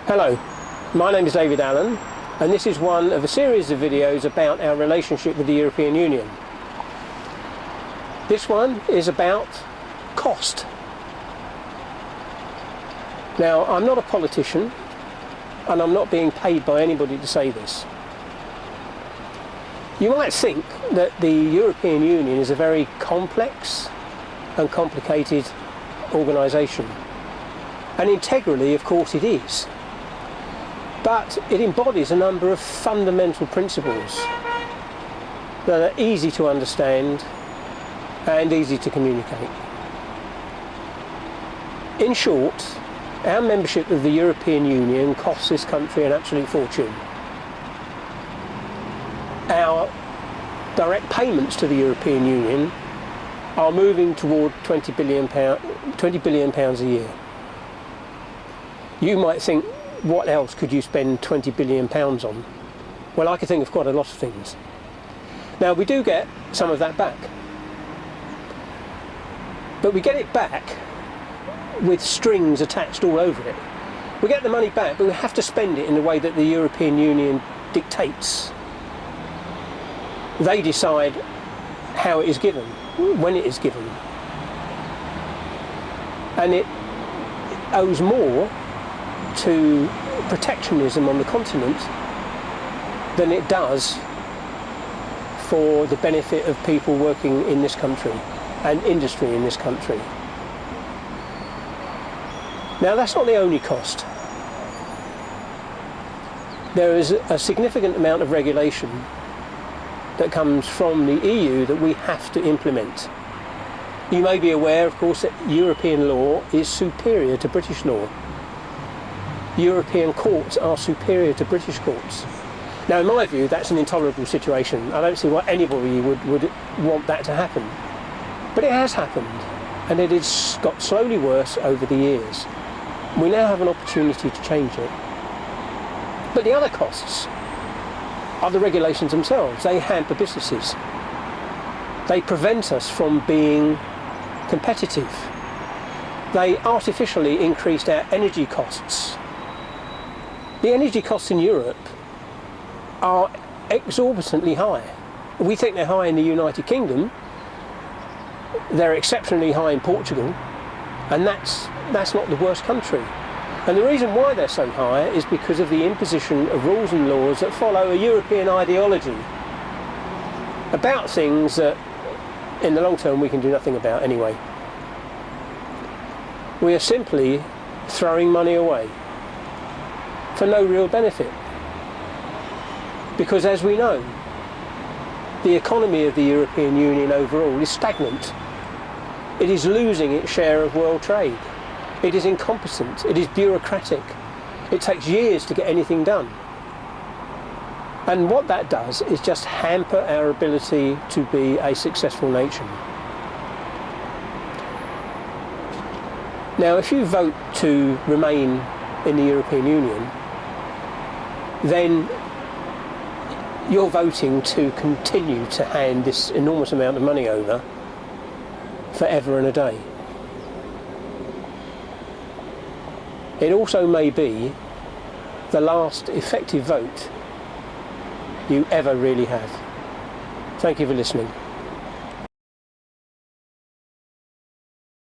Hello, my name is David Allen, and this is one of a series of videos about our relationship with the European Union. This one is about cost. Now, I'm not a politician, and I'm not being paid by anybody to say this. You might think that the European Union is a very complex and complicated organisation, and integrally, of course, it is. But it embodies a number of fundamental principles that are easy to understand and easy to communicate. In short, our membership of the European Union costs this country an absolute fortune. Our direct payments to the European Union are moving toward £20 billion a year. You might think, what else could you spend £20 billion on? Well, I could think of quite a lot of things. Now, we do get some of that back. But we get it back with strings attached all over it. We get the money back, but we have to spend it in the way that the European Union dictates. They decide how it is given, when it is given. And it owes more to protectionism on the continent than it does for the benefit of people working in this country and industry in this country. Now, that's not the only cost. There is a significant amount of regulation that comes from the EU that we have to implement. You may be aware, of course, that European law is superior to British law. European courts are superior to British courts. Now, in my view, that's an intolerable situation. I don't see why anybody would want that to happen. But it has happened, and it has got slowly worse over the years. We now have an opportunity to change it. But the other costs are the regulations themselves. They hamper businesses. They prevent us from being competitive. They artificially increased our energy costs. The energy costs in Europe are exorbitantly high. We think they're high in the United Kingdom. They're exceptionally high in Portugal, and that's not the worst country. And the reason why they're so high is because of the imposition of rules and laws that follow a European ideology about things that in the long term we can do nothing about anyway. We are simply throwing money away for no real benefit. Because, as we know, the economy of the European Union overall is stagnant. It is losing its share of world trade. It is incompetent. It is bureaucratic. It takes years to get anything done. And what that does is just hamper our ability to be a successful nation. Now, if you vote to remain in the European Union, then you're voting to continue to hand this enormous amount of money over forever and a day. It also may be the last effective vote you ever really have. Thank you for listening.